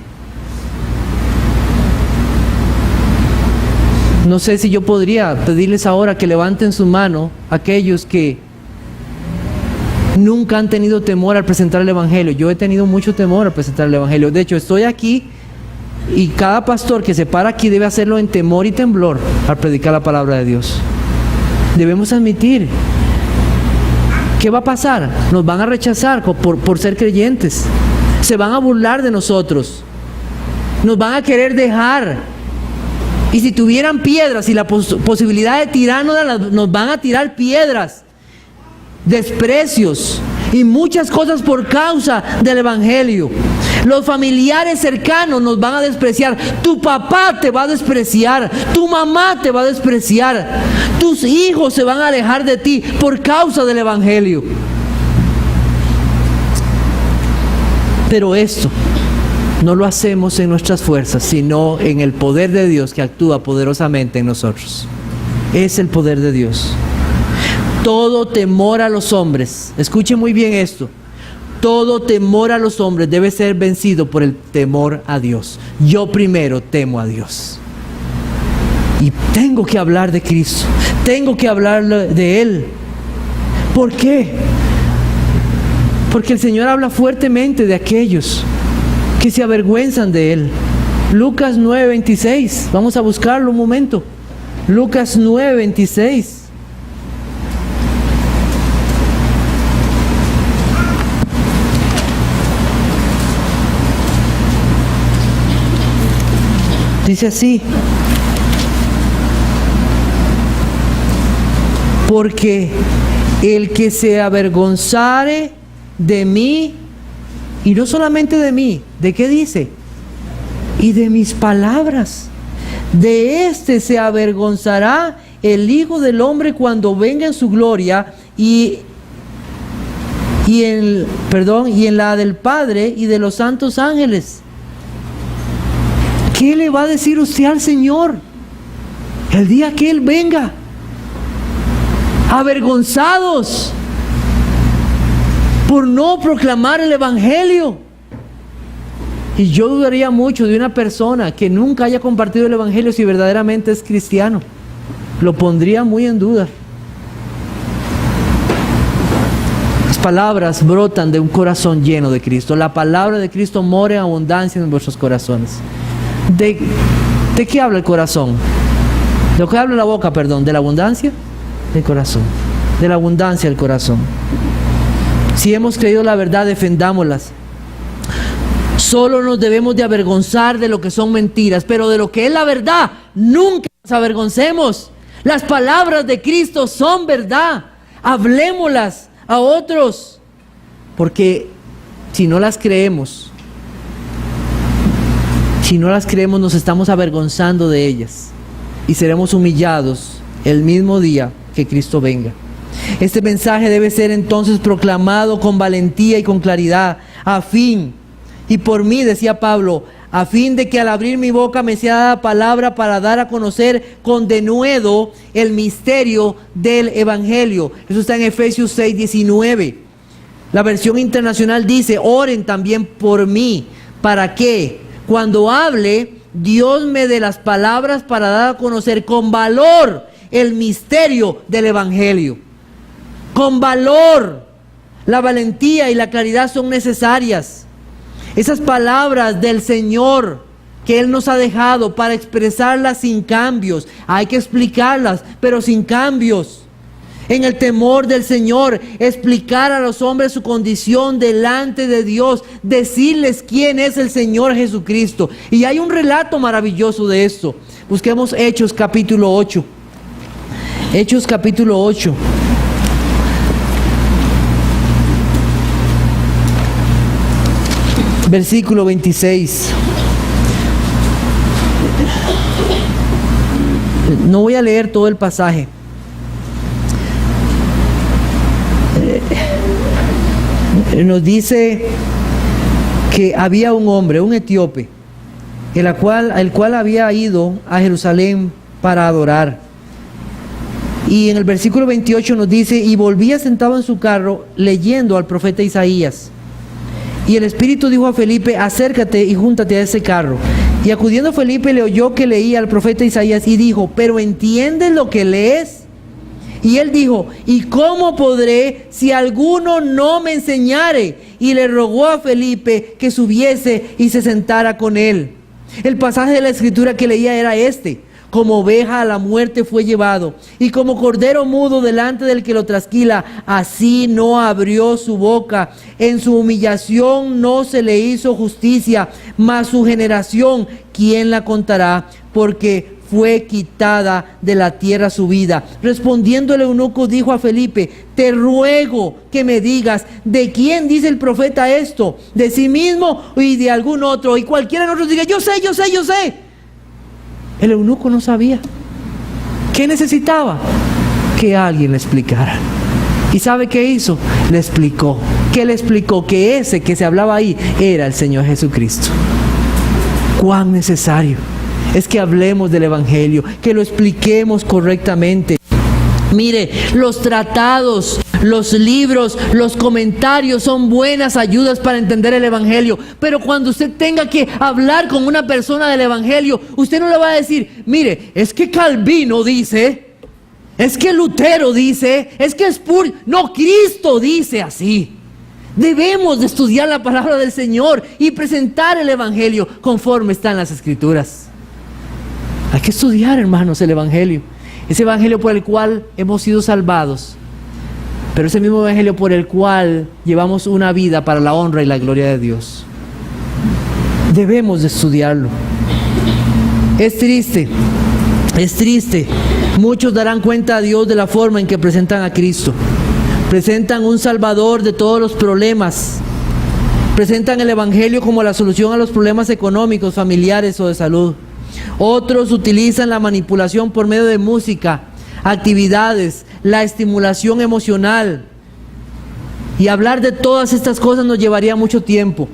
No sé si yo podría pedirles ahora que levanten su mano aquellos que nunca han tenido temor al presentar el Evangelio. Yo he tenido mucho temor al presentar el Evangelio. De hecho, estoy aquí y cada pastor que se para aquí debe hacerlo en temor y temblor al predicar la palabra de Dios. Debemos admitir. ¿Qué va a pasar? Nos van a rechazar por ser creyentes. Se van a burlar de nosotros. Nos van a querer dejar. Y si tuvieran piedras y la posibilidad de tirarnos, nos van a tirar piedras, desprecios y muchas cosas por causa del Evangelio. Los familiares cercanos nos van a despreciar. Tu papá te va a despreciar. Tu mamá te va a despreciar. Tus hijos se van a alejar de ti por causa del Evangelio. Pero esto no lo hacemos en nuestras fuerzas, sino en el poder de Dios que actúa poderosamente en nosotros. Es el poder de Dios. Todo temor a los hombres, escuchen muy bien esto, todo temor a los hombres debe ser vencido por el temor a Dios. Yo primero temo a Dios. Y tengo que hablar de Cristo, tengo que hablar de Él. ¿Por qué? Porque el Señor habla fuertemente de aquellos que se avergüenzan de Él. Lucas 9:26, vamos a buscarlo un momento. Lucas 9:26. Dice así: porque el que se avergonzare de mí, y no solamente de mí, ¿de qué dice? Y de mis palabras, de éste se avergonzará el Hijo del Hombre cuando venga en su gloria y y en la del Padre y de los santos ángeles. ¿Qué le va a decir usted al Señor el día que Él venga? Avergonzados por no proclamar el Evangelio. Y yo dudaría mucho de una persona que nunca haya compartido el Evangelio si verdaderamente es cristiano. Lo pondría muy en duda. Las palabras brotan de un corazón lleno de Cristo. La palabra de Cristo mora en abundancia en vuestros corazones. ¿De qué habla el corazón? ¿De lo que habla la boca, perdón? ¿De la abundancia? Del corazón. De la abundancia del corazón. Si hemos creído la verdad, defendámoslas. Solo nos debemos de avergonzar de lo que son mentiras, pero de lo que es la verdad, nunca nos avergoncemos. Las palabras de Cristo son verdad. Hablémoslas a otros, porque si no las creemos, nos estamos avergonzando de ellas y seremos humillados el mismo día que Cristo venga. Este mensaje debe ser entonces proclamado con valentía y con claridad, y por mí, decía Pablo, a fin de que al abrir mi boca me sea dada palabra para dar a conocer con denuedo el misterio del Evangelio. Eso está en Efesios 6:19. La versión internacional dice: oren también por mí, para que cuando hable, Dios me dé las palabras para dar a conocer con valor el misterio del Evangelio. Con valor. La valentía y la claridad son necesarias. Esas palabras del Señor que Él nos ha dejado para expresarlas sin cambios. Hay que explicarlas, pero sin cambios. En el temor del Señor, explicar a los hombres su condición delante de Dios. Decirles quién es el Señor Jesucristo. Y hay un relato maravilloso de esto. Busquemos Hechos capítulo 8. Hechos capítulo 8. Versículo 26. No voy a leer todo el pasaje. Nos dice que había un hombre, un etíope, el cual había ido a Jerusalén para adorar. Y en el versículo 28 nos dice: y volvía sentado en su carro leyendo al profeta Isaías. Y el Espíritu dijo a Felipe: acércate y júntate a ese carro. Y acudiendo Felipe le oyó que leía al profeta Isaías y dijo: ¿pero entiendes lo que lees? Y él dijo: ¿y cómo podré si alguno no me enseñare? Y le rogó a Felipe que subiese y se sentara con él. El pasaje de la Escritura que leía era este: como oveja a la muerte fue llevado, y como cordero mudo delante del que lo trasquila, así no abrió su boca. En su humillación no se le hizo justicia, mas su generación, ¿quién la contará? Porque fue quitada de la tierra su vida. Respondiendo el eunuco dijo a Felipe: te ruego que me digas, ¿de quién dice el profeta esto? ¿De sí mismo y de algún otro? Y cualquiera de nosotros diga: yo sé. El eunuco no sabía. ¿Qué necesitaba? Que alguien le explicara. ¿Y sabe qué hizo? Le explicó. ¿Qué le explicó? Que ese que se hablaba ahí era el Señor Jesucristo. Cuán necesario es que hablemos del Evangelio, que lo expliquemos correctamente. Mire, los tratados, los libros, los comentarios son buenas ayudas para entender el Evangelio. Pero cuando usted tenga que hablar con una persona del Evangelio, usted no le va a decir: mire, es que Calvino dice, es que Lutero dice, es que Spurgeon. No, Cristo dice así. Debemos de estudiar la palabra del Señor y presentar el Evangelio conforme está en las Escrituras. Hay que estudiar, hermanos, el Evangelio. Ese Evangelio por el cual hemos sido salvados, pero ese mismo Evangelio por el cual llevamos una vida para la honra y la gloria de Dios. Debemos de estudiarlo. Es triste. Muchos darán cuenta a Dios de la forma en que presentan a Cristo. Presentan un Salvador de todos los problemas. Presentan el Evangelio como la solución a los problemas económicos, familiares o de salud. Otros utilizan la manipulación por medio de música, actividades, la estimulación emocional. Y hablar de todas estas cosas nos llevaría mucho tiempo.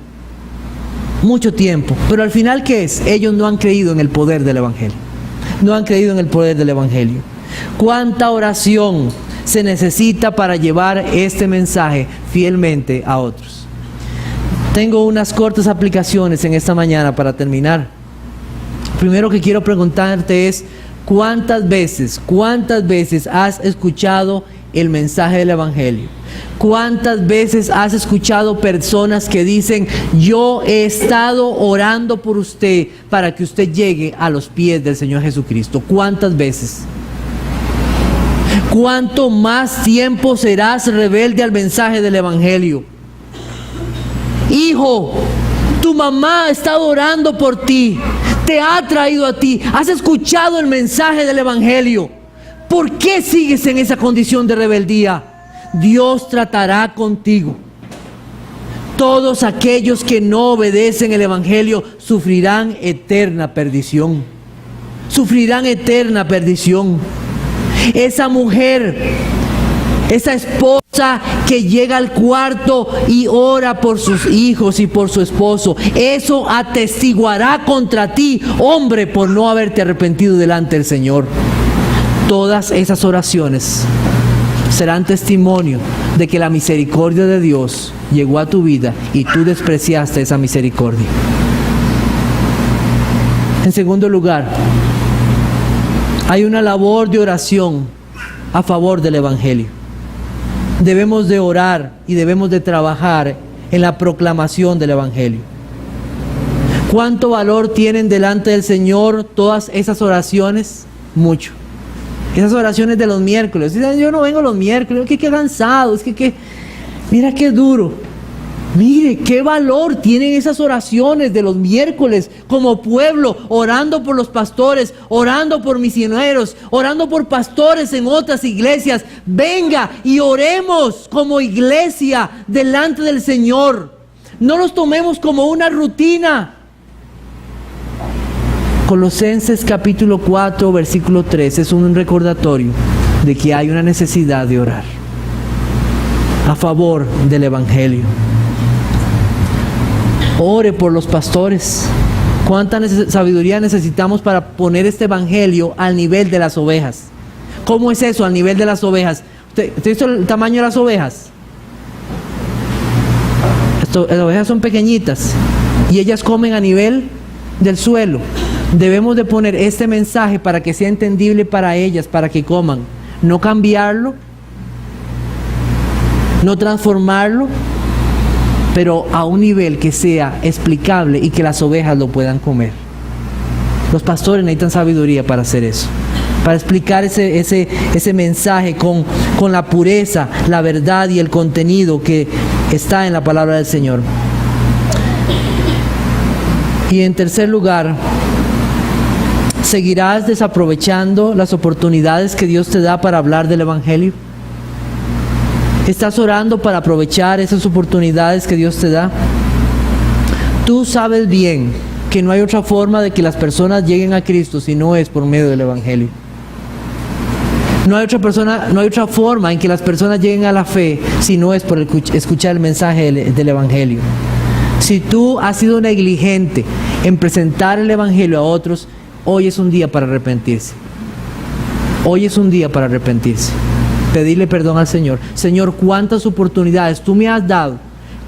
Mucho tiempo. Pero al final, ¿qué es? Ellos no han creído en el poder del Evangelio. No han creído en el poder del Evangelio. ¿Cuánta oración se necesita para llevar este mensaje fielmente a otros? Tengo unas cortas aplicaciones en esta mañana para terminar. Primero que quiero preguntarte es, ¿cuántas veces has escuchado el mensaje del Evangelio? ¿Cuántas veces has escuchado personas que dicen, yo he estado orando por usted para que usted llegue a los pies del Señor Jesucristo? ¿Cuántas veces? ¿Cuánto más tiempo serás rebelde al mensaje del Evangelio? Hijo, tu mamá ha estado orando por ti, te ha traído a ti, has escuchado el mensaje del Evangelio. ¿Por qué sigues en esa condición de rebeldía? Dios tratará contigo. Todos aquellos que no obedecen el Evangelio sufrirán eterna perdición. Sufrirán eterna perdición. Esa mujer, esa esposa que llega al cuarto y ora por sus hijos y por su esposo, eso atestiguará contra ti, hombre, por no haberte arrepentido delante del Señor. Todas esas oraciones serán testimonio de que la misericordia de Dios llegó a tu vida y tú despreciaste esa misericordia. En segundo lugar, hay una labor de oración a favor del Evangelio. Debemos de orar y debemos de trabajar en la proclamación del Evangelio. ¿Cuánto valor tienen delante del Señor todas esas oraciones? Mucho. Esas oraciones de los miércoles. Dicen, yo no vengo los miércoles, qué cansado, mira qué duro. Mire, qué valor tienen esas oraciones de los miércoles como pueblo, orando por los pastores, orando por misioneros, orando por pastores en otras iglesias. Venga y oremos como iglesia delante del Señor. No los tomemos como una rutina. Colosenses capítulo 4, versículo 3 es un recordatorio de que hay una necesidad de orar a favor del Evangelio. Ore por los pastores. ¿Cuánta sabiduría necesitamos para poner este Evangelio al nivel de las ovejas? ¿Cómo es eso, al nivel de las ovejas? ¿Usted ha visto el tamaño de las ovejas? Las ovejas son pequeñitas y ellas comen a nivel del suelo. Debemos de poner este mensaje para que sea entendible para ellas, para que coman. No cambiarlo, no transformarlo, pero a un nivel que sea explicable y que las ovejas lo puedan comer. Los pastores necesitan sabiduría para hacer eso, para explicar ese mensaje con la pureza, la verdad y el contenido que está en la palabra del Señor. Y en tercer lugar, ¿seguirás desaprovechando las oportunidades que Dios te da para hablar del Evangelio? ¿Estás orando para aprovechar esas oportunidades que Dios te da? Tú sabes bien que no hay otra forma de que las personas lleguen a Cristo si no es por medio del Evangelio. No hay otra forma en que las personas lleguen a la fe si no es por escuchar el mensaje del Evangelio. Si tú has sido negligente en presentar el Evangelio a otros, hoy es un día para arrepentirse. Hoy es un día para arrepentirse. Pedirle perdón al Señor. Señor, cuántas oportunidades tú me has dado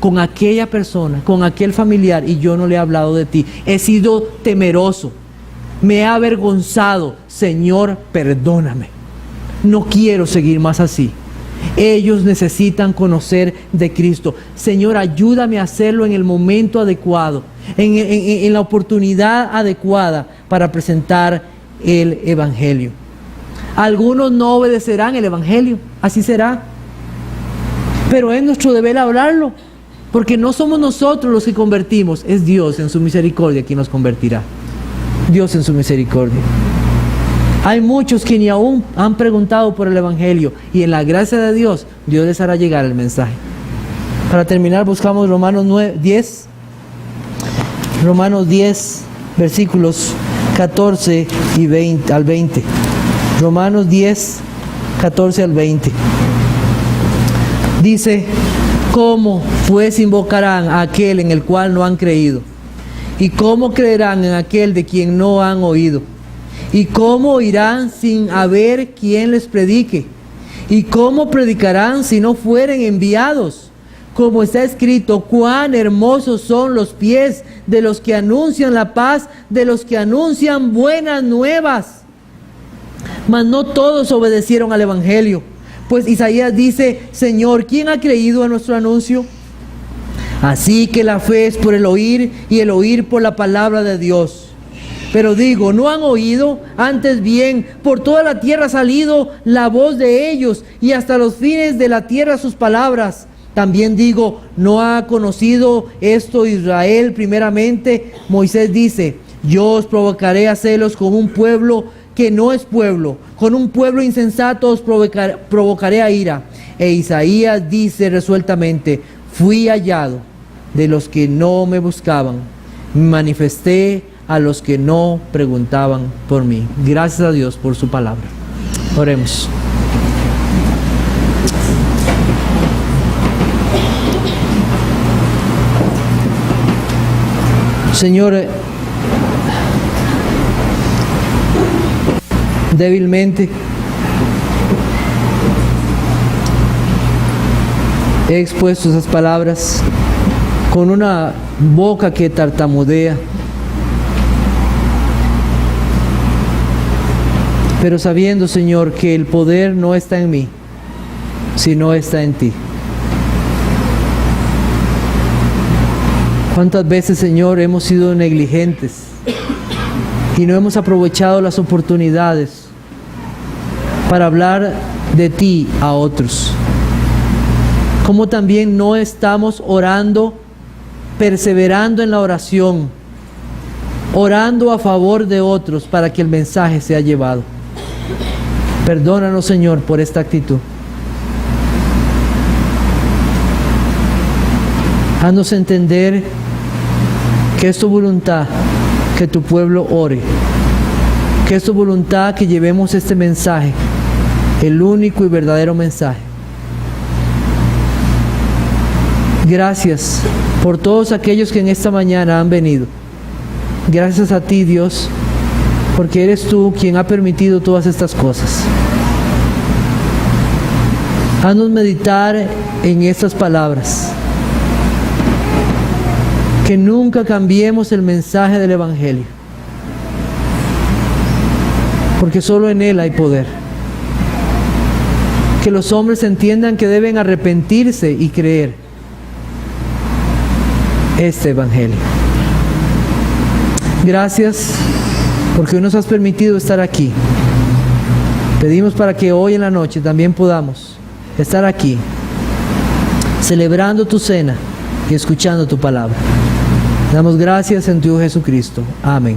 con aquella persona, con aquel familiar, y yo no le he hablado de ti. He sido temeroso, me he avergonzado. Señor, perdóname. No quiero seguir más así. Ellos necesitan conocer de Cristo. Señor, ayúdame a hacerlo en el momento adecuado, en la oportunidad adecuada para presentar el Evangelio. Algunos no obedecerán el Evangelio, así será. Pero es nuestro deber hablarlo, porque no somos nosotros los que convertimos, es Dios en su misericordia quien nos convertirá. Dios en su misericordia. Hay muchos que ni aún han preguntado por el Evangelio, y en la gracia de Dios, Dios les hará llegar el mensaje. Para terminar, buscamos Romanos 10, versículos 14 y 20 al 20. Romanos 10, 14 al 20. Dice, ¿Cómo pues invocarán a aquel en el cual no han creído? ¿Y cómo creerán en aquel de quien no han oído? ¿Y cómo oirán sin haber quien les predique? ¿Y cómo predicarán si no fueren enviados? Como está escrito, cuán hermosos son los pies de los que anuncian la paz, de los que anuncian buenas nuevas. Mas no todos obedecieron al Evangelio. Pues Isaías dice, Señor, ¿quién ha creído a nuestro anuncio? Así que la fe es por el oír y el oír por la palabra de Dios. Pero digo, ¿no han oído? Antes bien, por toda la tierra ha salido la voz de ellos y hasta los fines de la tierra sus palabras. También digo, ¿no ha conocido esto Israel primeramente? Moisés dice, yo os provocaré a celos con un pueblo que no es pueblo, con un pueblo insensato os provocaré a ira. E Isaías dice resueltamente, fui hallado de los que no me buscaban, me manifesté a los que no preguntaban por mí. Gracias a Dios por su palabra. Oremos. Señor, débilmente he expuesto esas palabras con una boca que tartamudea, pero sabiendo, Señor, que el poder no está en mí, sino está en ti. ¿Cuántas veces, Señor, hemos sido negligentes y no hemos aprovechado las oportunidades para hablar de ti a otros? Como también no estamos orando, perseverando en la oración, orando a favor de otros para que el mensaje sea llevado. Perdónanos, Señor, por esta actitud. Haznos entender que es tu voluntad que tu pueblo ore, que es tu voluntad que llevemos este mensaje, el único y verdadero mensaje. Gracias por todos aquellos que en esta mañana han venido. Gracias a ti, Dios, porque eres tú quien ha permitido todas estas cosas. Haznos meditar en estas palabras. Que nunca cambiemos el mensaje del Evangelio, porque solo en él hay poder. Que los hombres entiendan que deben arrepentirse y creer este Evangelio. Gracias porque hoy nos has permitido estar aquí. Pedimos para que hoy en la noche también podamos estar aquí, celebrando tu cena y escuchando tu palabra. Damos gracias en tu Jesucristo. Amén.